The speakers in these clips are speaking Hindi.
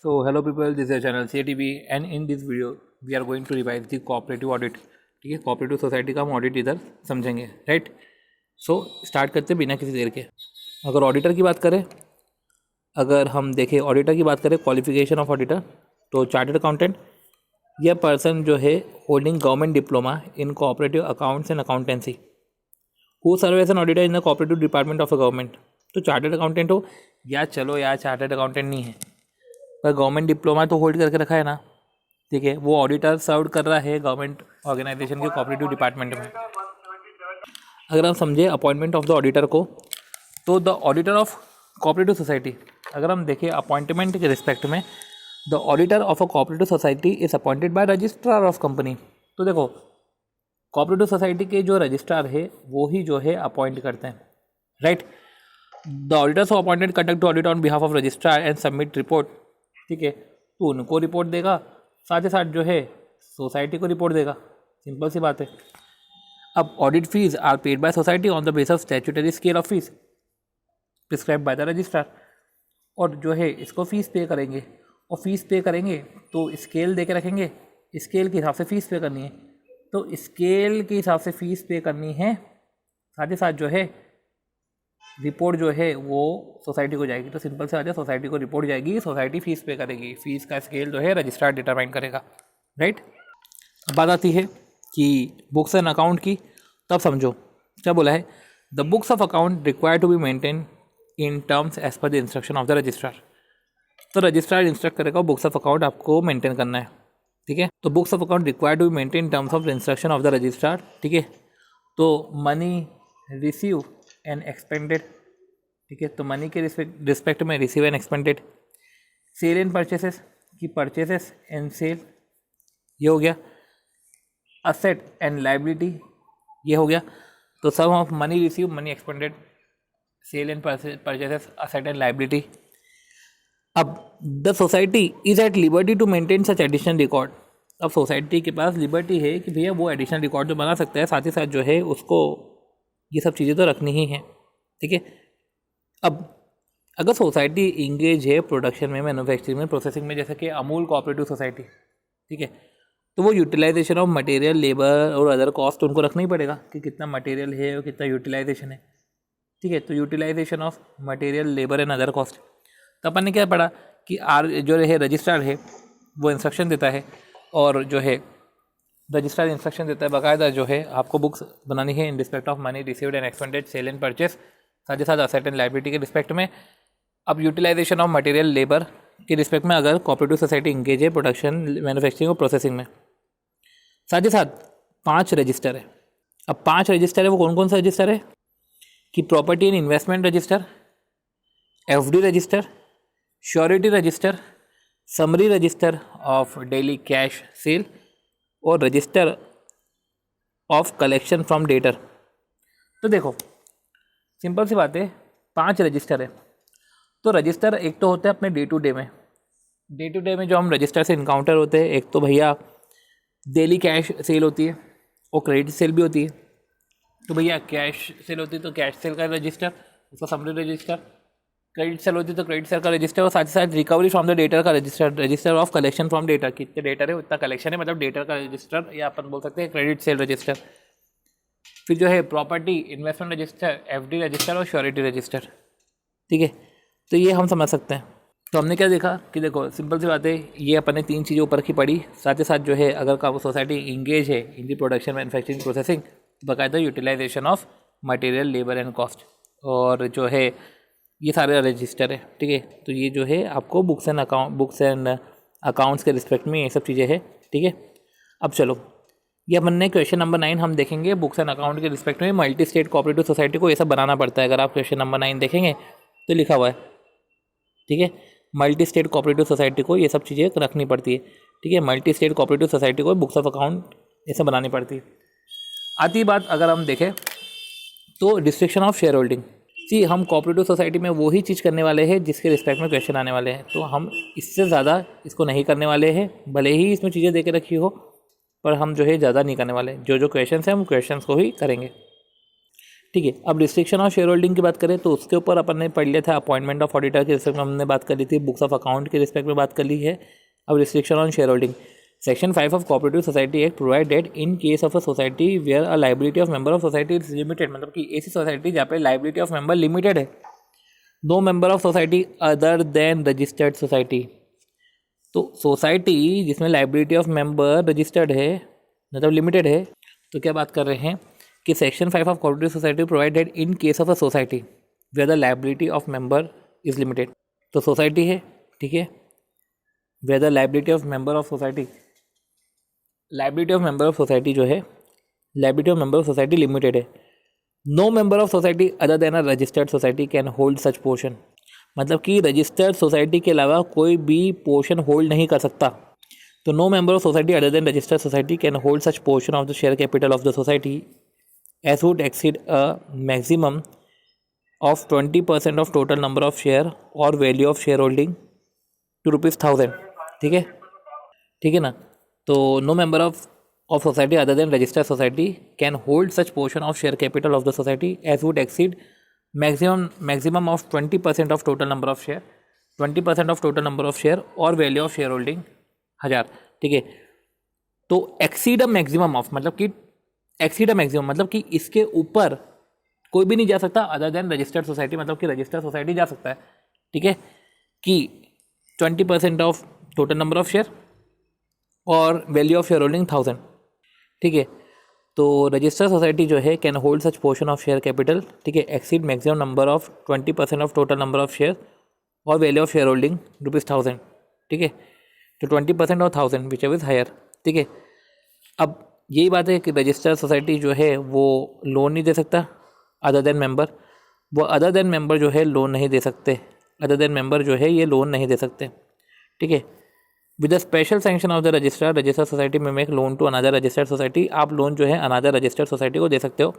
So hello people, this is your channel CATV and in this video we are going to revise the cooperative audit. ठीक है, कोऑपरेटिव सोसाइटी का हम ऑडिट इधर समझेंगे, राइट। सो स्टार्ट करते बिना किसी देर के। अगर ऑडिटर की बात करें, अगर हम देखें ऑडिटर की बात करें, क्वालिफिकेशन ऑफ ऑडिटर, तो चार्टर्ड अकाउंटेंट यह पर्सन जो है holding government diploma in cooperative accounts and accountancy who serve as an auditor in the cooperative department of a government. तो चार्टर्ड अकाउंटेंट हो या चलो यार चार्टर्ड अकाउंटेंट नहीं है पर गवर्नमेंट डिप्लोमा तो होल्ड करके रखा है ना, ठीक है। वो ऑडिटर सर्व कर रहा है गवर्नमेंट ऑर्गेनाइजेशन के कोऑपरेटिव डिपार्टमेंट में। अगर हम समझे अपॉइंटमेंट ऑफ द ऑडिटर को, तो the auditor of cooperative society, अगर हम देखें अपॉइंटमेंट के रिस्पेक्ट में, the auditor of a cooperative society is appointed by registrar of company. तो देखो कोऑपरेटिव सोसाइटी के जो रजिस्ट्रार है वो ही जो है अपॉइंट करते हैं, right. The auditors of appointed conduct audit on behalf of registrar and submit report, ठीक है। तो उनको रिपोर्ट देगा, साथ ही साथ जो है सोसाइटी को रिपोर्ट देगा, सिंपल सी बात है। अब audit fees are paid by society on the base of statutory scale of fees prescribe by the registrar. और जो है इसको फीस पे करेंगे, और फीस पे करेंगे तो स्केल दे के रखेंगे, स्केल के हिसाब से फीस पे करनी है। तो स्केल के हिसाब से फीस पे करनी है, साथ ही साथ जो है रिपोर्ट जो है वो सोसाइटी को जाएगी। तो सिंपल से आ जाए, सोसाइटी को रिपोर्ट जाएगी, सोसाइटी फीस पे करेगी, फीस का स्केल जो है रजिस्ट्रार डिटरमाइन करेगा, राइट। अब बात आती है कि बुक्स एंड अकाउंट की, तब समझो क्या बोला है। The books of account require to be maintain in terms as per the instruction of the registrar. तो रजिस्ट्रार इंस्ट्रक्ट करेगा बुक्स ऑफ अकाउंट आपको मेंटेन करना है, ठीक है। तो books of account require to be maintain in terms of the instruction of the registrar, ठीक है। तो मनी रिसीव एंड एक्सपेंडेड, ठीक है। तो मनी के रिस्पेक्ट में receive and expended, sale and purchases की परचेसेस एंड सेल, ये हो गया। असेट एंड लाइबिलिटी, ये हो गया। तो सम of money receive, money expended, sale and purchases, asset and liability. अब the society is at liberty to maintain such additional record. अब सोसाइटी के पास लिबर्टी है कि भैया वो एडिशनल रिकॉर्ड जो बना सकता है, साथ ही साथ जो है उसको ये सब चीज़ें तो रखनी ही हैं, ठीक है। अब अगर सोसाइटी इंगेज है प्रोडक्शन में, मैन्युफैक्चरिंग में, प्रोसेसिंग में, जैसे कि अमूल कोऑपरेटिव सोसाइटी, ठीक है, तो वो यूटिलाइजेशन ऑफ मटेरियल, लेबर और अदर कॉस्ट उनको रखना ही पड़ेगा कि कितना मटेरियल है और कितना यूटिलाइजेशन है, ठीक है। तो utilization of material, labour and other cost. तो अपन ने क्या पढ़ा कि जो है रजिस्ट्रार है वो इंस्ट्रक्शन देता है, और जो है रजिस्ट्रार इंस्ट्रक्शन देता है बाकायदा जो है आपको बुक्स बनानी है in respect of money received and expended, sale and purchase, साथ ही साथ असेट एंड लाइबिलिटी के रिस्पेक्ट में। अब यूटिलाइजेशन ऑफ मटेरियल, लेबर के रिस्पेक्ट में अगर कोऑपरेटिव सोसाइटी इंगेज है प्रोडक्शन, मैन्युफैक्चरिंग और प्रोसेसिंग में, साथ ही साथ 5 रजिस्टर है। अब 5 रजिस्टर है, वो कौन कौन सा रजिस्टर है कि property and investment register, FD register, surety register, summary register of daily cash sale और register of collection from debtor. तो देखो सिंपल सी बात है, 5 रजिस्टर है। तो रजिस्टर एक तो होता है अपने डे टू डे में जो हम रजिस्टर से इनकाउंटर होते हैं, एक तो भैया डेली कैश सेल होती है और क्रेडिट सेल भी होती है। तो भैया कैश सेल होती है तो कैश सेल का रजिस्टर, उसका समरी रजिस्टर, क्रेडिट सेल होती है तो क्रेडिट सेल का रजिस्टर, और साथ ही साथ रिकवरी फ्रॉम द डेटर का register, register of collection from debtor, कितने डेटर है उतना कलेक्शन है, मतलब डेटर का रजिस्टर, या अपन बोल सकते हैं क्रेडिट सेल रजिस्टर। फिर जो है property investment register, FD register और श्योरिटी रजिस्टर, ठीक है। तो ये हम समझ सकते हैं। तो हमने क्या देखा कि देखो सिंपल सी बात है, ये अपन ने 3 चीज़ें ऊपर की पढ़ी। साथ ही साथ जो है अगर का सोसाइटी इंगेज है in the production, manufacturing, processing, बाकायदा utilization of material, labour and cost, और जो है ये सारे रजिस्टर है, ठीक है। तो ये जो है आपको बुक्स एंड अकाउंट्स के रिस्पेक्ट में ये सब चीज़ें हैं, ठीक है। अब चलो ये अपन ने क्वेश्चन नंबर 9 हम देखेंगे बुक्स एंड अकाउंट के रिस्पेक्ट में। मल्टी स्टेट कोऑपरेटिव सोसाइटी को ये सब बनाना पड़ता है। अगर आप क्वेश्चन नंबर 9 देखेंगे तो लिखा हुआ है, ठीक है, मल्टी स्टेट कोऑपरेटिव सोसाइटी को ये सब चीज़ें रखनी पड़ती है, ठीक है। मल्टी स्टेट कोऑपरेटिव सोसाइटी को बुक्स ऑफ अकाउंट ये सब बनानी पड़ती है। आती बात अगर हम देखें तो रिस्ट्रिक्शन ऑफ शेयर होल्डिंग। जी, हम कोऑपरेटिव सोसाइटी में वही चीज़ करने वाले हैं जिसके रिस्पेक्ट में क्वेश्चन आने वाले हैं, तो हम इससे ज़्यादा इसको नहीं करने वाले हैं। भले ही इसमें चीज़ें दे के रखी हो, पर हम जो है ज़्यादा नहीं करने वाले। जो क्वेश्चंस हैं हम क्वेश्चंस को ही करेंगे। ठीक है। अब रिस्ट्रिक्शन ऑफ शेयर होल्डिंग की बात करें तो उसके ऊपर अपन ने पढ़ लिया था, अपॉइंटमेंट ऑफ ऑडिटर के रिस्पेक्ट में हमने बात कर ली थी, बुक्स ऑफ अकाउंट के रिस्पेक्ट में बात कर ली है। अब restriction on share holding, section 5 of cooperative society act provide that in case of a society where a liability of member of society is limited, मतलब कि ऐसी सोसाइटी जहाँ पे लाइबिलिटी ऑफ मेंबर लिमिटेड है, no member of society other than registered society. तो सोसाइटी जिसमें लाइबिलिटी ऑफ मेंबर रजिस्टर्ड है मतलब लिमिटेड है, तो क्या बात कर रहे हैं कि section 5 of cooperative society provide that in case of a society where the liability of member is limited. तो सोसाइटी है, ठीक है, where the liability of member of society, liability of member of society जो है, liability of member of society limited है, no member of society other than a registered society can hold such portion, मतलब कि रजिस्टर्ड सोसाइटी के अलावा कोई भी पोर्शन होल्ड नहीं कर सकता। तो no member of society other than registered society can hold such portion of the share capital of the society as would exceed a maximum of 20% of total number of share और value of share holding to ₹1000। ठीक है, ठीक है ना। तो no member of society other than registered society can hold such portion of share capital of the society as would exceed maximum of 20% of total number of share, 20% of total number of share और वैल्यू ऑफ शेयर होल्डिंग 1000। ठीक है, तो एक्सीड अ मैक्सिमम ऑफ मतलब कि एक्सीड अ मैक्सिमम मतलब कि इसके ऊपर कोई भी नहीं जा सकता अदर देन रजिस्टर्ड सोसाइटी, मतलब कि रजिस्टर्ड सोसाइटी जा सकता है। ठीक है, कि 20% of total number of share और वैल्यू ऑफ शेयर होल्डिंग 1000। ठीक है, तो रजिस्टर्ड सोसाइटी जो है can hold such portion of share capital, ठीक है, exceed maximum number of 20% of total number of share और वैल्यू ऑफ शेयर होल्डिंग ₹1000। ठीक है, तो 20% और 1000 विच एवर इज हायर। ठीक है, अब यही बात है कि रजिस्टर्ड सोसाइटी जो है वो लोन नहीं दे सकता अदर देन मेंबर, वो अदर देन मेंबर जो है लोन नहीं दे सकते, अदर देन मेंबर जो है ये लोन नहीं दे सकते। ठीक है, with the special sanction of the registrar, registered society may make loan to another registered society, आप लोन जो है अनदर रजिस्टर्ड सोसाइटी को दे सकते हो।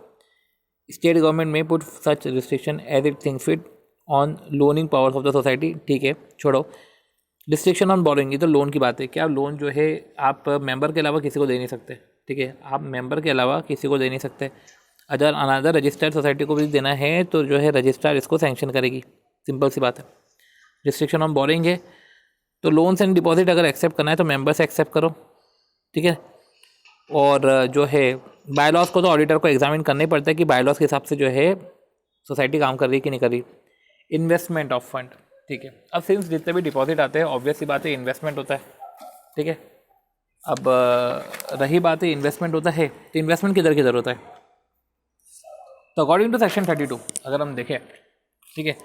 State government may put such restriction as it think fit on loaning powers of the society. ठीक है, छोड़ो रिस्ट्रिक्शन ऑन बोरोइंग, ये तो लोन की बात है। क्या लोन जो है आप मेंबर के अलावा किसी को दे नहीं सकते। ठीक है, आप मेंबर के अलावा किसी को दे नहीं सकते। अगर अनदर रजिस्टर्ड सोसाइटी को भी देना है तो जो है रजिस्ट्रार इसको सैंक्शन करेगी, सिंपल सी बात है। रिस्ट्रिक्शन ऑन बोरोइंग है, तो लोन्स एंड डिपॉजिट अगर एक्सेप्ट करना है तो मेंबर से एक्सेप्ट करो। ठीक है, और जो है बायलॉज को तो ऑडिटर को एग्जामिन करना ही पड़ता है कि बायलॉज के हिसाब से जो है सोसाइटी काम कर रही है कि नहीं कर रही। इन्वेस्टमेंट ऑफ फंड, ठीक है, अब सिंस जितने भी डिपॉजिट आते हैं ऑब्वियस सी बात है इन्वेस्टमेंट होता है। ठीक है, अब रही बात है इन्वेस्टमेंट होता है तो इन्वेस्टमेंट किधर किधर होता है। तो अकॉर्डिंग टू सेक्शन 32 अगर हम देखें, ठीक है,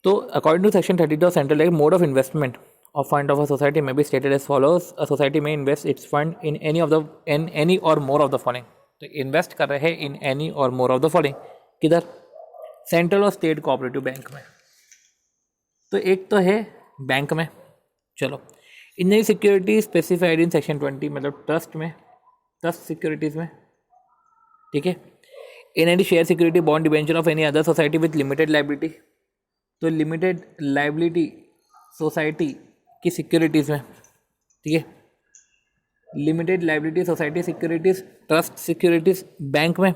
तो according to section 32 central act, mode of investment of fund of a society में be stated as follows, a society में invest its fund in any or more of the following. तो इन्वेस्ट कर रहे हैं in any or more of the following, किधर, सेंट्रल और स्टेट कोऑपरेटिव बैंक में। तो एक तो है बैंक में, चलो इन नई सिक्योरिटी स्पेसिफाइड इन सेक्शन 20 मतलब ट्रस्ट में, ट्रस्ट सिक्योरिटीज़ में। ठीक है, in any share security bond debenture of any other society with limited liability, तो लिमिटेड लाइबिलिटी सोसाइटी की सिक्योरिटीज़ में। ठीक है, limited liability society securities, trust securities bank में,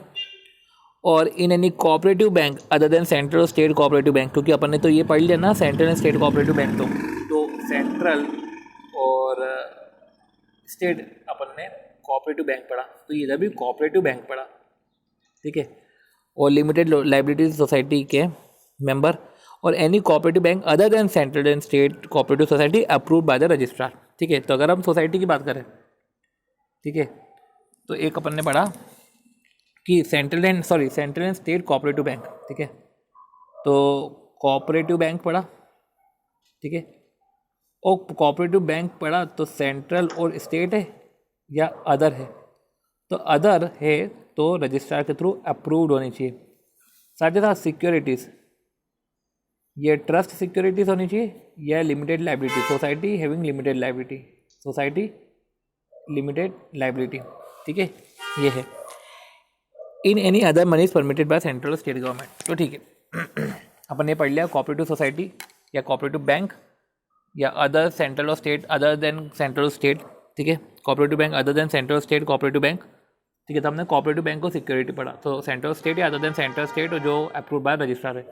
और in any cooperative bank other than central और स्टेट कोऑपरेटिव बैंक, क्योंकि अपन ने तो ये पढ़ लिया ना central and state cooperative bank. तो सेंट्रल और स्टेट अपन ने कोऑपरेटिव बैंक पढ़ा, तो इधर भी कोऑपरेटिव बैंक पढ़ा। ठीक है, और लिमिटेड लाइबिलिटी सोसाइटी के मेंबर और any cooperative bank other than central and state cooperative society approved by the registrar. ठीक है, तो अगर हम सोसाइटी की बात करें, ठीक है, तो एक अपन ने पढ़ा कि central and state cooperative bank. ठीक है, तो कोऑपरेटिव बैंक पढ़ा, ठीक है, और कोऑपरेटिव बैंक पढ़ा तो सेंट्रल और स्टेट है या अदर है, तो अदर है तो रजिस्ट्रार के थ्रू अप्रूव्ड होनी चाहिए। साथ ही साथ सिक्योरिटीज़, ये ट्रस्ट सिक्योरिटीज़ होनी चाहिए या limited liability, society having limited liability, society limited liability. ठीक है, ये है in any other money is permitted by central state government. तो ठीक है, अपन ने पढ़ लिया कोऑपरेटिव सोसाइटी या कोऑपरेटिव बैंक या अदर सेंट्रल और state other than central state. ठीक है, cooperative bank other than central state cooperative bank. ठीक है। तो हमने कोऑपरेटिव बैंक को सिक्योरिटी पढ़ा, तो सेंट्रल स्टेट या अदर देन सेंट्रल स्टेट जो अप्रूव बाय रजिस्ट्रार है।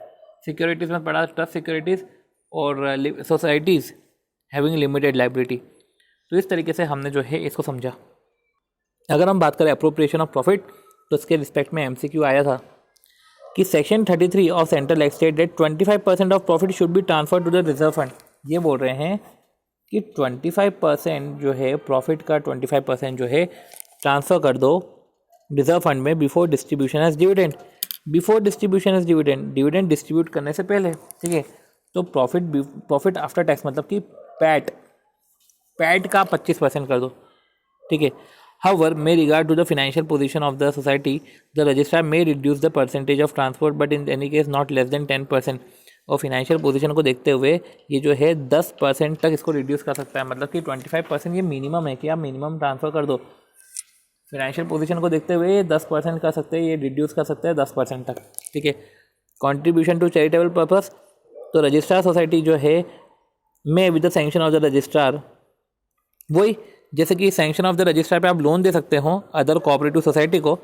सिक्योरिटीज़ में पढ़ा ट्रस्ट सिक्योरिटीज़ और सोसाइटीज़ हैविंग लिमिटेड लाइबिलिटी। तो इस तरीके से हमने जो है इसको समझा। अगर हम बात करें अप्रोप्रिएशन ऑफ प्रॉफिट, तो इसके रिस्पेक्ट में MCQ आया था कि section 33 of central act state that 25% of profit should be transfer to the reserve fund. ये बोल रहे हैं कि 25% जो है प्रॉफिट का 25% जो है ट्रांसफ़र कर दो रिजर्व फंड में before distribution as dividend. Before distribution as dividend, dividend distribute करने से पहले, ठीक है। तो प्रॉफिट आफ्टर टैक्स मतलब कि पैट का 25% कर दो, ठीक है। However, may regard to the financial position of the society, the registrar may reduce the percentage of transport, but in any case not less than 10%। और फिनेंशियल पोजीशन को देखते हुए ये जो है 10% तक इसको रिड्यूस कर सकता है। मतलब कि 25% ये मिनिमम है कि आप मिनिमम ट्रांसफ़र कर दो। फिनेंशियल पोजीशन को देखते हुए 10% कर सकते हैं, ये रिड्यूस कर सकते हैं 10% तक, ठीक है। कॉन्ट्रीब्यूशन टू चैरिटेबल पर्पस, तो रजिस्ट्रार सोसाइटी जो है में with the sanction of the registrar, वही जैसे कि सैंक्शन ऑफ द रजिस्ट्रार पे आप लोन दे सकते हो अदर कोऑपरेटिव सोसाइटी को,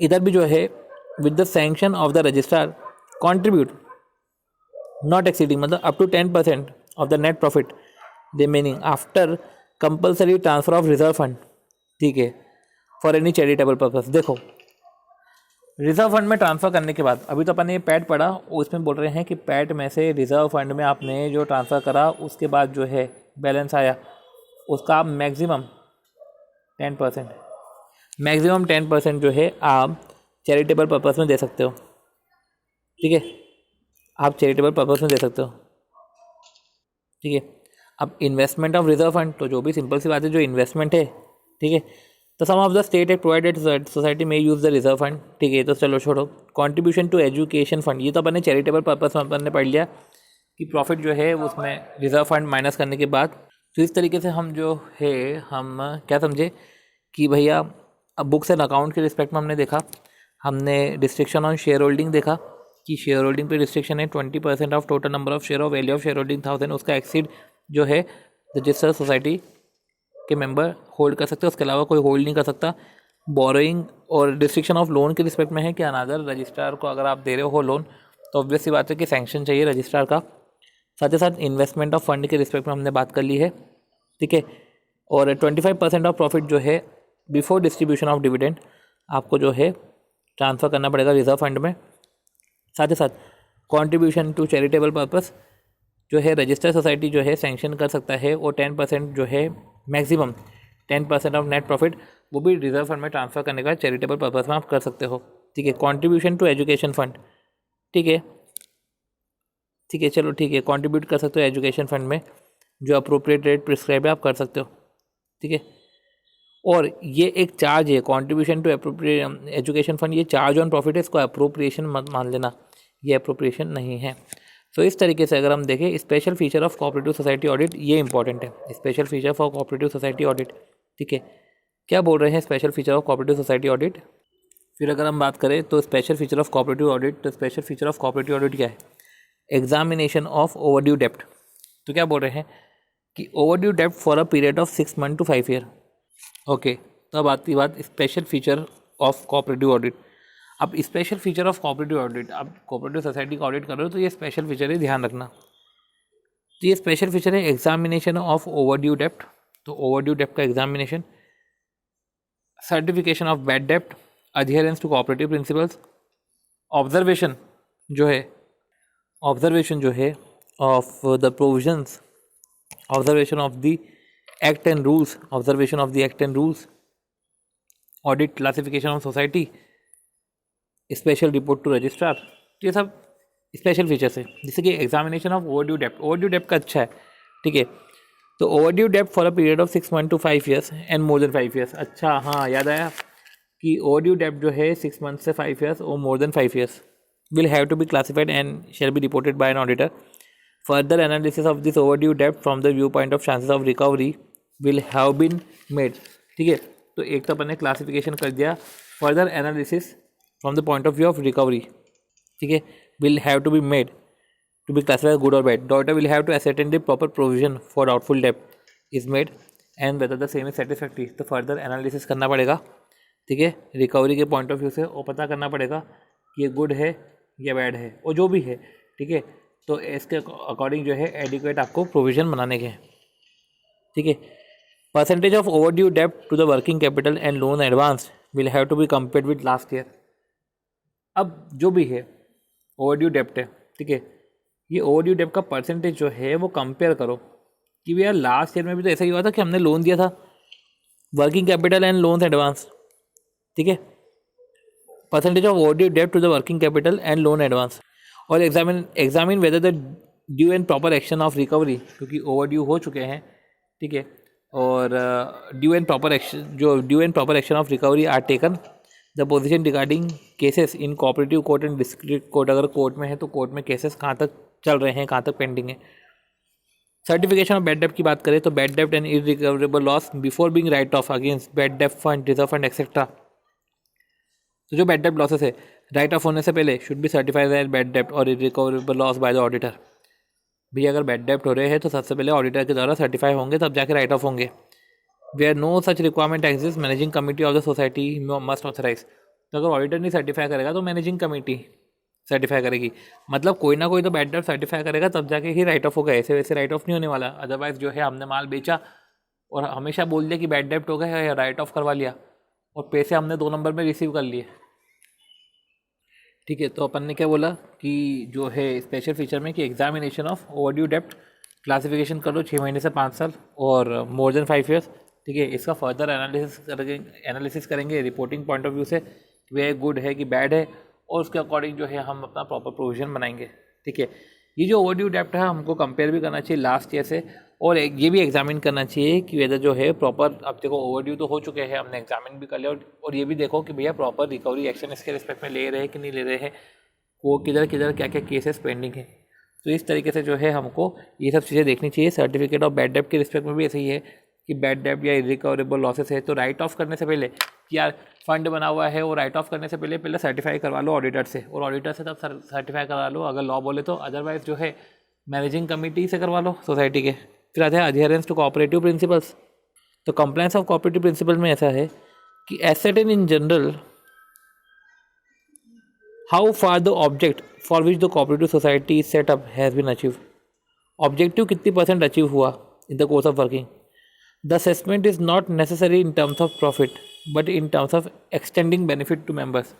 इधर भी जो है with the sanction of the registrar contribute not exceeding मतलब up to 10% of the net profit remaining after compulsory transfer of reserve fund, ठीक है, फॉर एनी चैरिटेबल पर्पस। देखो रिजर्व फंड में ट्रांसफ़र करने के बाद, अभी तो अपन ये पैट पढ़ा, उसमें बोल रहे हैं कि पैट में से रिजर्व फंड में आपने जो ट्रांसफ़र करा उसके बाद जो है बैलेंस आया, उसका आप मैक्सिमम 10% जो है आप चैरिटेबल पर्पस में दे सकते हो, ठीक है। आप चैरिटेबल पर्पस में दे सकते हो, ठीक है। अब इन्वेस्टमेंट ऑफ रिजर्व फंड, तो जो भी सिंपल सी बात है, जो इन्वेस्टमेंट है, ठीक है। तो सम of the state act provided society में यूज़ द रिजर्व फंड, ठीक है। तो चलो छोड़ो। कॉन्ट्रीब्यूशन टू एजुकेशन फंड, ये तो अपन ने चैरिटेबल पर्पस में अपन ने पढ़ लिया कि प्रॉफिट जो है उसमें रिजर्व फंड माइनस करने के बाद। तो इस तरीके से हम जो है हम क्या समझे कि भैया अब बुक्स एंड अकाउंट के रिस्पेक्ट में हमने देखा, हमने रिस्ट्रिक्शन ऑन शेयर होल्डिंग देखा कि शेयर होल्डिंग पे रिस्ट्रिक्शन है 20% of total number of share of value of share holding 1000, उसका एक्सीड जो है रजिस्टर्ड सोसाइटी के मेंबर होल्ड कर सकते हैं, उसके अलावा कोई होल्ड नहीं कर सकता। बोरोइंग और रिस्ट्रिक्शन ऑफ लोन के रिस्पेक्ट में है कि अनादर रजिस्ट्रार को अगर आप दे रहे हो लोन तो ऑब्वियस सी बात है कि सैंक्शन चाहिए रजिस्ट्रार का। साथ ही साथ इन्वेस्टमेंट ऑफ फंड के रिस्पेक्ट में हमने बात कर ली है, ठीक है। और 25% ऑफ प्रॉफिट जो है बिफोर डिस्ट्रीब्यूशन ऑफ डिविडेंड आपको जो है ट्रांसफ़र करना पड़ेगा रिजर्व फंड में। साथ ही साथ कंट्रीब्यूशन टू चैरिटेबल पर्पस जो है रजिस्टर्ड सोसाइटी जो है सैंक्शन कर सकता है, और 10% जो है मैक्सिमम 10% ऑफ नेट प्रॉफिट वो भी रिजर्व फंड में ट्रांसफ़र करने का चैरिटेबल पर्पस में आप कर सकते हो, ठीक है। कंट्रीब्यूशन टू एजुकेशन फंड, ठीक है, ठीक है, चलो ठीक है, कंट्रीब्यूट कर सकते हो एजुकेशन फंड में, जो अप्रोप्रिएट रेट प्रिस्क्राइब है आप कर सकते हो, ठीक है। और ये एक चार्ज है contribution to appropriate education fund, ये चार्ज ऑन प्रॉफिट है, इसको अप्रोप्रिएशन मत मान लेना, ये अप्रोप्रिएशन नहीं है। सो इस तरीके से अगर हम देखें special feature of cooperative society audit, ये इंपॉर्टेंट है, special feature for cooperative society audit, ठीक है। क्या बोल रहे हैं special feature of cooperative society audit. फिर अगर हम बात करें तो special feature of cooperative audit, तो special feature of cooperative audit क्या है, एग्जामिनेशन ऑफ ओवरड्यू डेप्ट। तो क्या बोल रहे हैं कि ओवरड्यू डेप्ट for a period of 6 month to 5 year, okay. तो अब आती बात special feature of cooperative audit. अब special feature of cooperative audit, आप कोऑपरेटिव सोसाइटी का ऑडिट कर रहे हो तो ये स्पेशल फीचर है, ध्यान रखना। तो ये स्पेशल फीचर है एग्जामिनेशन ऑफ ओवरड्यू डेप्ट, तो ओवरड्यू डेप्ट का एग्जामिनेशन, सर्टिफिकेशन ऑफ बैड डेप्ट, adherence to cooperative principles, observation जो है of the provisions, observation of the act and rules, audit classification of society, special report to registrar. तो ये सब स्पेशल फीचर्स है। जैसे कि एग्जामिनेशन ऑफ ओवरड्यू डेप्ट का अच्छा है, ठीक है। तो ओवरड्यू डेप्ट for a period of 6 month to 5 years and more than 5 years. अच्छा हाँ, याद आया कि ओवरड्यू डेप्ट जो है 6 मंथ से 5 ईयर्स और more than 5 years will have to be classified and shall be reported by an auditor. Further analysis of this overdue डेप्ट from the view point of chances of recovery will have been made, ठीक है। तो एक तो अपन ने क्लासिफिकेशन कर दिया, further analysis from the point of view of recovery, ठीक है, will have to be made to be classified as good or bad. The auditor will have to ascertain the proper provision for doubtful debt is made and whether the same is satisfactory, तो फर्दर एनालिसिस करना पड़ेगा, ठीक है, रिकवरी के पॉइंट ऑफ व्यू से, और पता करना पड़ेगा कि ये गुड है या बैड है, और जो भी है, ठीक है, तो इसके अकॉर्डिंग जो है एडिक्वेट आपको प्रोविजन बनाने के हैं, ठीक है। परसेंटेज ऑफ ओवरड्यू डेब्ट to the working capital and loan advance will have to be compared with last year. अब जो भी है ओवरड्यू डेब्ट है, ठीक है, ये ओवरड्यू डेब्ट का परसेंटेज जो है वो कंपेयर करो कि भैया लास्ट ईयर में भी तो ऐसा ही हुआ था कि हमने लोन दिया था, working capital and loans advance, ठीक है, परसेंटेज ऑफ ओवरड्यू डेब्ट to the working capital and loan advance, और examine whether the due and proper action of recovery, क्योंकि ओवरड्यू हो चुके हैं, ठीक है, और due and proper action of recovery are taken, the position regarding cases in cooperative court and district court, अगर कोर्ट में है तो कोर्ट में केसेस कहाँ तक चल रहे हैं, कहाँ तक पेंडिंग है। सर्टिफिकेशन ऑफ बैड डेब्ट की बात करें तो बैड डेब्ट and irrecoverable loss before being right of against bad डेब्ट फंड, रिजर्व फंड एक्सेट्रा, तो जो बैड डेब्ट लॉसेस है राइट ऑफ होने से पहले should be certified as bad डेब्ट और irrecoverable loss by the auditor. भैया अगर बैड डेब्ट हो रहे हैं तो सबसे पहले ऑडिटर के द्वारा सर्टिफाई होंगे, तब जाके राइट ऑफ होंगे। Where no such requirement exist, managing committee of the society must authorise, तो अगर ऑडिटर नहीं सर्टिफाई करेगा तो मैनेजिंग कमेटी सर्टिफाई करेगी, मतलब कोई ना कोई तो बैड डेब्ट सर्टिफाई करेगा, तब जाके ही राइट ऑफ होगा, ऐसे वैसे राइट ऑफ नहीं होने वाला। अदरवाइज जो है हमने माल बेचा और हमेशा बोल दिया कि बैड डेब्ट हो गया या राइट ऑफ करवा लिया और पैसे हमने 2 नंबर में रिसीव कर लिए, ठीक है। तो अपन ने क्या बोला कि जो है स्पेशल फीचर में कि एग्जामिनेशन ऑफ ओवरड्यू डेब्ट क्लासिफिकेशन कर लो 6 महीने से 5 साल और मोर देन 5 ईयर्स, ठीक है। इसका फर्दर एनालिसिस करेंगे रिपोर्टिंग पॉइंट ऑफ व्यू से, वे गुड है कि बैड है, और उसके अकॉर्डिंग जो है हम अपना प्रॉपर प्रोविजन बनाएंगे, ठीक है। ये जो ओवरड्यू डेब्ट है हमको कंपेयर भी करना चाहिए लास्ट ईयर से, और ये भी एग्जामिन करना चाहिए कि वेदर जो है प्रॉपर, अब देखो ओवरड्यू तो हो चुके हैं, हमने एग्जामिन भी कर लिया, और ये भी देखो कि भैया प्रॉपर रिकवरी एक्शन इसके रिस्पेक्ट में ले रहे हैं कि नहीं ले रहे हैं, वो किधर किधर क्या क्या केसेस पेंडिंग है। तो इस तरीके से जो है हमको ये सब चीज़ें देखनी चाहिए। सर्टिफिकेट ऑफ बैड डेब्ट के रिस्पेक्ट में भी ऐसा ही है कि बैड डेब्ट या इररिकवरेबल लॉसेस है तो राइट ऑफ करने से पहले कि यार फंड बना हुआ है, और राइट ऑफ करने से पहले सर्टिफाई करवा लो ऑडिटर से, और ऑडिटर से तब सर्टिफाई करवा लो अगर लॉ बोले तो, अदरवाइज जो है मैनेजिंग कमेटी से करवा लो सोसाइटी के। फिर आता है अडहेरेंस टू कोऑपरेटिव प्रिंसिपल्स। तो कंप्लायंस ऑफ कोऑपरेटिव प्रिंसिपल में ऐसा है कि asset in general how far the object for which the cooperative society set up has been achieve, objective कितनी % अचीव हुआ in the course of working. The assessment is not necessary in terms of profit but in terms of extending benefit to members.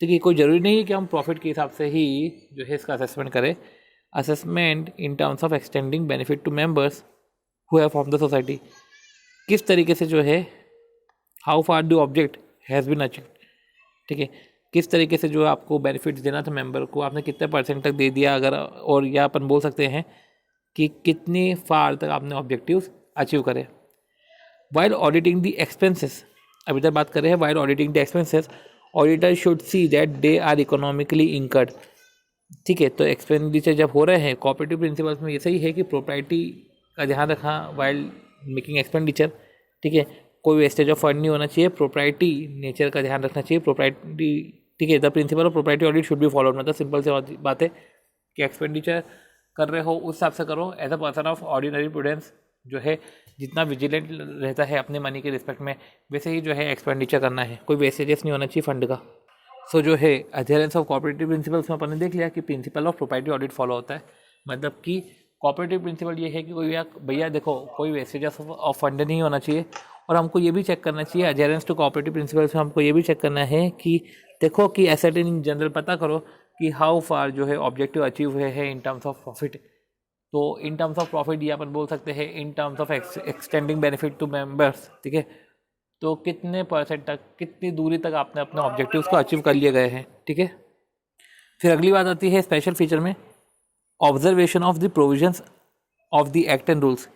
ठीक है, कोई ज़रूरी नहीं है कि हम प्रॉफिट के हिसाब से ही जो है इसका असेसमेंट करें। Assessment in terms of extending benefit to members who have form the society, किस तरीके से जो है how far the object has been achieve, ठीक है, किस तरीके से जो आपको बेनिफिट्स देना था मेंबर को, आपने कितने % तक दे दिया, अगर, और या अपन बोल सकते हैं कि कितनी फार तक आपने ऑब्जेक्टिव्स अचीव करे। वाइल ऑडिटिंग द एक्सपेंसेस, अभी तक बात कर रहे हैं while auditing the expenses, auditor should see that they are economically incurred. ठीक है, तो एक्सपेंडिचर जब हो रहे हैं कोऑपरेटिव प्रिंसिपल्स में ये सही है कि प्रोप्राइटी का ध्यान रखा वाइल मेकिंग एक्सपेंडिचर, ठीक है, कोई वेस्टेज ऑफ फंड नहीं होना चाहिए, प्रोप्राइटी नेचर का ध्यान रखना चाहिए, प्रोप्राइटी, ठीक है, the principle of propriety audit should be followed. मतलब सिंपल से बात है कि एक्सपेंडिचर कर रहे हो उस हिसाब से करो, as a person of ordinary prudence जो है जितना विजिलेंट रहता है अपने मनी के रिस्पेक्ट में, वैसे ही जो है एक्सपेंडिचर करना है, कोई वेस्टेजेस नहीं होना चाहिए फंड का। सो जो है अडहेरेंस ऑफ कोऑपरेटिव प्रिंसिपल्स में अपन ने देख लिया कि principle of propriety audit follow होता है, मतलब कि कोऑपरेटिव प्रिंसिपल ये है कि कोई भैया देखो कोई वेस्टेजेस ऑफ फंड नहीं होना चाहिए, और हमको ये भी चेक करना चाहिए अडहेरेंस टू कोऑपरेटिव प्रिंसिपल्स में हमको ये भी चेक करना है कि देखो कि एसेट इन जनरल पता करो कि हाउ फार जो है ऑब्जेक्टिव अचीव हुए हैं इन टर्म्स ऑफ प्रॉफिट। तो इन टर्म्स ऑफ प्रॉफिट ये अपन बोल सकते हैं in terms of extending benefit to members, ठीक है, तो कितने % तक, कितनी दूरी तक आपने अपने ऑब्जेक्टिव्स को अचीव कर लिए गए हैं, ठीक है। फिर अगली बात आती है स्पेशल फीचर में observation of the provisions of the act and rules.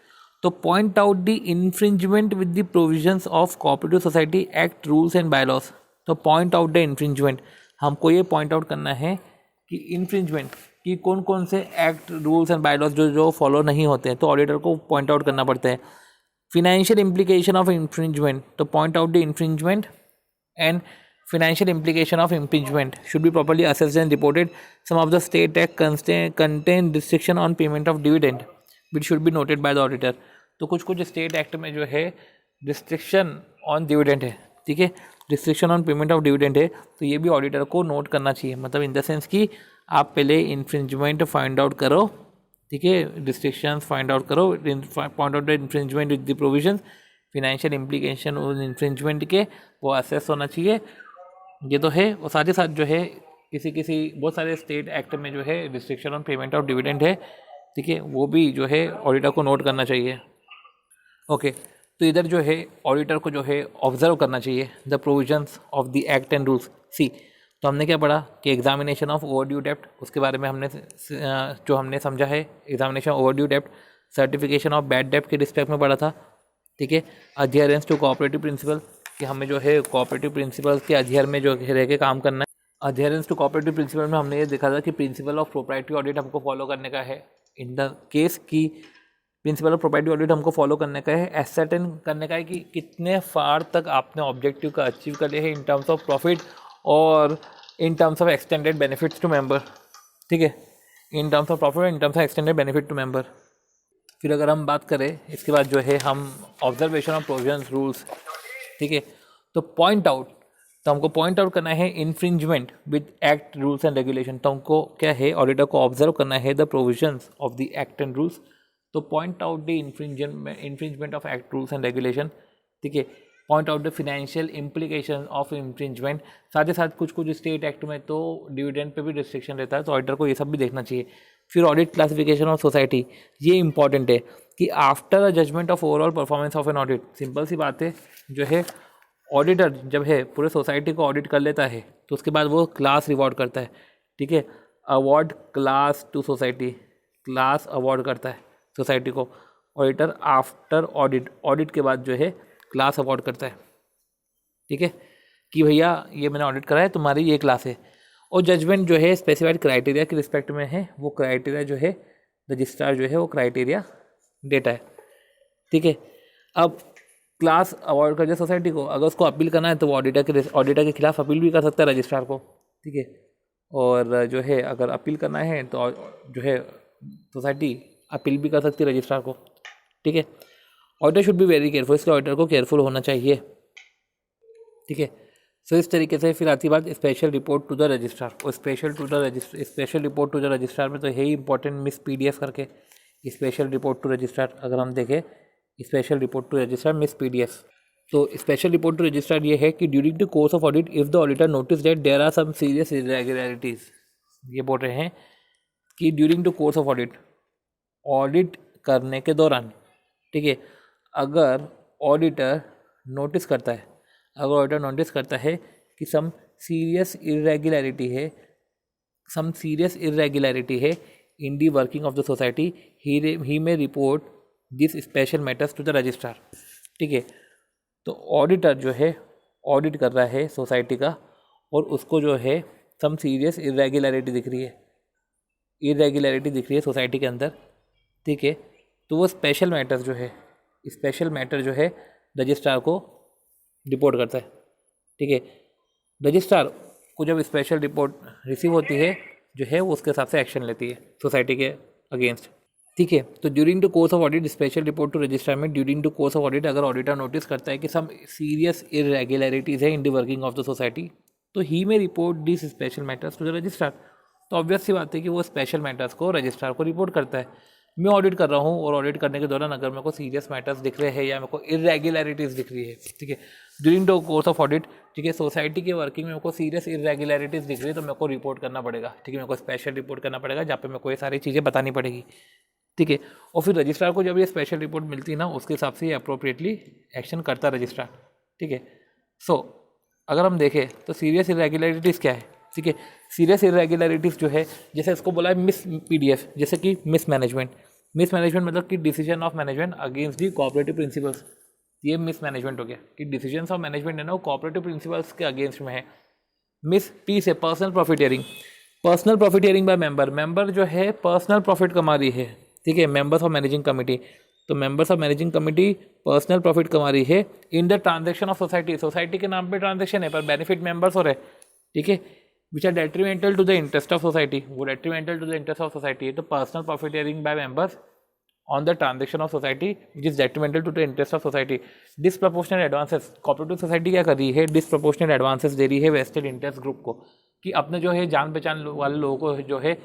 तो point out the infringement with the provisions of cooperative society act rules and bylaws. तो पॉइंट आउट द इन्फ्रिंजमेंट, हमको ये पॉइंट आउट करना है कि इन्फ्रिंजमेंट कि कौन कौन से एक्ट रूल्स एंड बायलॉज जो फॉलो नहीं होते हैं, तो ऑडिटर को पॉइंट आउट करना पड़ता है। फिनेंशियल इम्प्लीकेशन ऑफ इन्फ्रिंजमेंट, तो point out the infringement and financial implication of infringement should be properly assessed and reported. Some of the state act contain restriction on payment of dividend which should be noted by the auditor. तो कुछ कुछ स्टेट एक्ट में जो है रिस्ट्रिक्शन ऑन डिविडेंड है, ठीक है, restriction on payment of dividend है, तो ये भी ऑडिटर को नोट करना चाहिए। मतलब इन द सेंस कि आप पहले इन्फ्रिंजमेंट फाइंड आउट करो, ठीक है, रिस्ट्रिक्शंस फाइंड आउट करो, point out the infringement with the provisions, financial implication उन इन्फ्रिंजमेंट के वो असेस होना चाहिए, ये तो है। और साथ ही साथ जो है किसी बहुत सारे स्टेट एक्ट में जो है restriction on payment of dividend है, ठीक है, वो भी जो है ऑडिटर को नोट करना चाहिए। ओके, तो इधर जो है ऑडिटर को जो है ऑब्जर्व करना चाहिए the provisions of the act and rules. See, तो हमने क्या पढ़ा कि एग्जामिनेशन ऑफ ओवरड्यू डेप्ट, उसके बारे में हमने जो हमने समझा है examination overdue dept, certification of bad डेप्ट के रिस्पेक्ट में पढ़ा था, ठीक है। अध्ययरेंस टू कोऑपरेटिव प्रिंसिपल, कि हमें जो है कोऑपरेटिव प्रिंसिपल्स के अध्ययन में जो रह के काम करना है। अध्ययरेंस टू कोऑपरेटिव प्रिंसिपल में हमने ये देखा था कि प्रिंसिपल ऑफ प्रोप्राइटरी ऑडिट हमको फॉलो करने का है। इन द केस की प्रिंसिपल ऑफ प्रोप्राइटरी ऑडिट हमको फॉलो करने का है, एसर्टेन करने का है कि कितने फार तक आपने ऑब्जेक्टिव का अचीव कर लिया है इन टर्म्स ऑफ प्रॉफिट और in terms of extended benefits to member, ठीक है, in terms of profit in terms of extended benefit to member. फिर अगर हम बात करें इसके बाद जो है हम ऑब्जर्वेशन ऑफ प्रोविजंस रूल्स, ठीक है, तो पॉइंट आउट, तो हमको पॉइंट आउट करना है infringement with act rules and regulation. तो हमको क्या है ऑडिटर को ऑब्जर्व करना है the provisions of the act and rules, तो point out the infringement of act rules and regulation, ठीक है, point out the financial implication of infringement. साथ ही साथ कुछ कुछ स्टेट एक्ट में तो डिविडेंड पे भी रिस्ट्रिक्शन रहता है, तो ऑडिटर को ये सब भी देखना चाहिए। फिर ऑडिट क्लासिफिकेशन ऑफ सोसाइटी, ये इंपॉर्टेंट है कि after a judgement of overall performance of an audit, simple सी बात है, जो है ऑडिटर जब है पूरे सोसाइटी को ऑडिट कर लेता है तो उसके बाद वो क्लास रिवॉर्ड करता है, ठीक है, award class to society, class award करता है सोसाइटी को ऑडिटर आफ्टर ऑडिट के बाद जो है क्लास अवार्ड करता है, ठीक है, कि भैया ये मैंने ऑडिट करा है, तुम्हारी ये क्लास है। और जजमेंट जो है स्पेसिफाइड क्राइटेरिया के रिस्पेक्ट में है, वो क्राइटेरिया जो है रजिस्ट्रार जो है वो क्राइटेरिया देता है, ठीक है। अब क्लास अवार्ड कर दिया सोसाइटी को, अगर उसको अपील करना है तो वो ऑडिटर के खिलाफ अपील भी कर सकता है रजिस्ट्रार को, ठीक है। और जो है अगर अपील करना है तो जो है सोसाइटी अपील भी कर सकती है रजिस्ट्रार को, ठीक है। Auditor should be very careful, इसके ऑडिटर को केयरफुल होना चाहिए, ठीक है। सो इस तरीके से फिर आती बात special report to the registrar, और special report to the registrar में तो है ही इंपॉर्टेंट मिस PDF करके स्पेशल रिपोर्ट टू रजिस्ट्रार, अगर हम देखें स्पेशल रिपोर्ट टू रजिस्ट्रार मिस PDF, तो स्पेशल रिपोर्ट टू रजिस्ट्रार ये है कि during the course of audit if the auditor notice that there are some serious irregularities, ये बोल रहे हैं कि during the course of audit करने के दौरान, ठीक है, अगर ऑडिटर नोटिस करता है कि सम सीरियस इरेगुलरिटी है in the working of the society, he में report this special matters to the registrar, ठीक है। तो ऑडिटर जो है ऑडिट कर रहा है सोसाइटी का और उसको जो है सम सीरियस इरेगुलरिटी दिख रही है सोसाइटी के अंदर, ठीक है, तो वो स्पेशल मैटर जो है रजिस्ट्रार को रिपोर्ट करता है, ठीक है। रजिस्ट्रार को जब स्पेशल रिपोर्ट रिसीव होती है जो है वो उसके हिसाब से एक्शन लेती है सोसाइटी के अगेंस्ट, ठीक है। तो during the course of audit special report to registrar में during the course of audit अगर ऑडिटर नोटिस करता है कि सम सीरियस इरेगुलरिटीज है in the working of the society, तो ही में report this special matters to the registrar. तो ऑब्वियस सी बात है कि वो स्पेशल मैटर्स को रजिस्ट्रार को रिपोर्ट करता है। मैं ऑडिट कर रहा हूँ और ऑडिट करने के दौरान अगर मेरे को सीरियस मैटर्स दिख रहे हैं या मेरे को इरेगुलरिटीज़ दिख रही है, ठीक है, during the course of audit, ठीक है, सोसाइटी के वर्किंग में मेरे को सीरियस इरेगुलरिटीज़ दिख रही है तो मेरे को रिपोर्ट करना पड़ेगा, ठीक है, मेरे को स्पेशल रिपोर्ट करना पड़ेगा जहाँ पे मेरे को ये सारी चीज़ें बतानी पड़ेगी, ठीक है। और फिर रजिस्ट्रार को जब ये स्पेशल रिपोर्ट मिलती है ना उसके हिसाब से ये अप्रोप्रिएटली एक्शन करता है रजिस्ट्रार, ठीक है। सो अगर हम देखें तो सीरियस इरेगुलरिटीज़ क्या है, ठीक है, सीरियस इरेगुलरिटीज़ जो है जैसे इसको बोला है मिस PDF, जैसे कि मिस मैनेजमेंट मतलब कि decision of management against the cooperative principles, ये मिस मैनेजमेंट हो गया कि डिसीजंस ऑफ मैनेजमेंट है ना वो कोऑपरेटिव प्रिंसिपल्स के अगेंस्ट में है। मिस P से पर्सनल प्रॉफिटियरिंग बाय मेंबर जो है पर्सनल प्रॉफिट कमा रही है, ठीक है, मेंबर्स ऑफ मैनेजिंग कमेटी, तो members of managing committee personal profit कमा रही है in the transaction of society के नाम पे ट्रांजैक्शन है पर बेनिफिट मेंबर्स हो रहे, ठीक है, which are detrimental to the interest of society, वो detrimental to the interest of society है। तो personal profiteering by members on the transaction of society which is detrimental to the interest of society. Disproportionate advances, cooperative society क्या कर रही है, डिसप्रपोर्शनेट एडवांसेस दे रही है वेस्टेड इंटरेस्ट ग्रुप को, कि अपने जो है जान पहचान वाले लोगों को जो है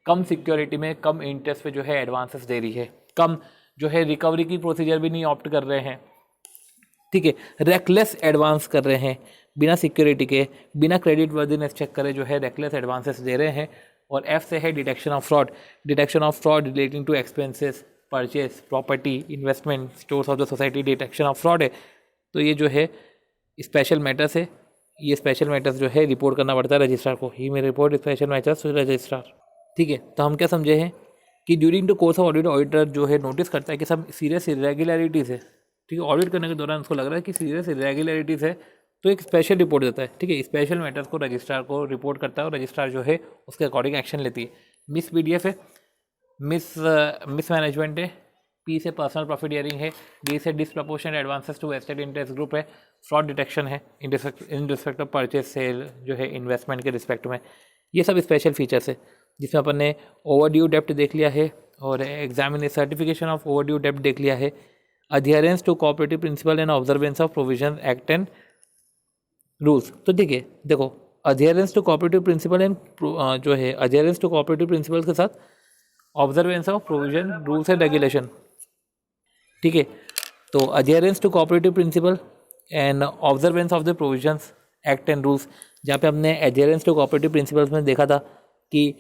कम सिक्योरिटी में कम इंटरेस्ट पे जो है एडवांसेस दे रही है, कम जो है रिकवरी की प्रोसीजर भी नहीं ऑप्ट कर रहे हैं, ठीक है, रेकलेस एडवांस कर रहे हैं, बिना सिक्योरिटी के, बिना क्रेडिट वर्दीनेस चेक करे जो है रेकलेस एडवांसेस दे रहे हैं। और एफ से है detection of fraud, detection of fraud relating to expenses, purchase, property, investment, stores of the society, detection of fraud है। तो ये जो है स्पेशल मैटर्स है, ये स्पेशल मैटर्स जो है रिपोर्ट करना पड़ता है रजिस्ट्रार को, ही में report special matters to registrar, ठीक है। तो हम क्या समझे हैं कि during the course of audit auditor जो है नोटिस करता है कि सब सीरियस इरेगुलरिटीज़ है, ठीक है, ऑडिट करने के दौरान उसको लग रहा है कि सीरियस इरेगुलरिटीज़ है, तो एक स्पेशल रिपोर्ट देता है, ठीक है, स्पेशल मैटर्स को रजिस्ट्रार को रिपोर्ट करता है और रजिस्ट्रार जो है उसके अकॉर्डिंग एक्शन लेती है। मिस PDF है, मिस मैनेजमेंट है, P से पर्सनल प्रॉफिट शेयरिंग है, D से disproportionate advances to vested interest group है, फ्रॉड डिटेक्शन है in respect of purchase sale जो है इन्वेस्टमेंट के रिस्पेक्ट में। ये सब स्पेशल फीचर्स है जिसमें अपन ने ओवरड्यू डेप्ट देख लिया है और एग्जामिने सर्टिफिकेशन ऑफ ओवरड्यू डेप्ट देख लिया है, adherence to cooperative principle and observance of provision act and rules. तो ठीक है, देखो adherence to cooperative principle and जो है अध्यरेंस टू कोऑपरेटिव प्रिंसिपल के साथ observance of provision rules and regulation, ठीक है। तो adherence to cooperative principle and observance of the provisions act and rules, जहाँ पे हमने अध्यरेंस टू कोऑपरेटिव प्रिंसिपल्स में देखा था कि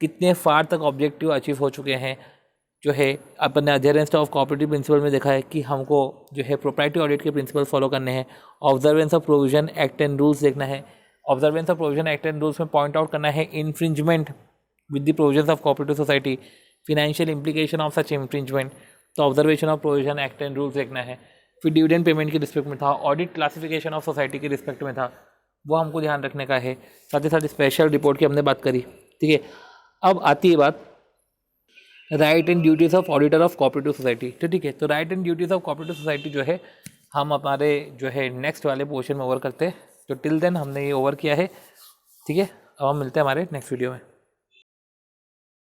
कितने फार तक ऑब्जेक्टिव अचीव हो चुके हैं, जो है अपन ने अध्यरेंस ऑफ कोऑपरेटिव प्रिंसिपल में देखा है कि हमको जो है प्रोप्राइटरी ऑडिट के प्रिंसिपल फॉलो करने हैं, observance of provision act and rules देखना है, observance of provision act and rules में पॉइंट आउट करना है infringement with the provisions of cooperative society, financial implication of such infringement, तो observation of provision act and rules देखना है। फिर डिविडेंड पेमेंट के रिस्पेक्ट में था, ऑडिट क्लासिफिकेशन ऑफ सोसाइटी के रिस्पेक्ट में था, वो हमको ध्यान रखने का है। साथ ही साथ स्पेशल रिपोर्ट की हमने बात करी, ठीक है। अब आती है बात right and duties of auditor of cooperative society, तो ठीक है। तो right and duties of cooperative society जो है हम हमारे जो है नेक्स्ट वाले पोर्शन में ओवर करते हैं। तो टिल देन हमने ये ओवर किया है, ठीक है। अब हम मिलते हैं हमारे नेक्स्ट वीडियो में।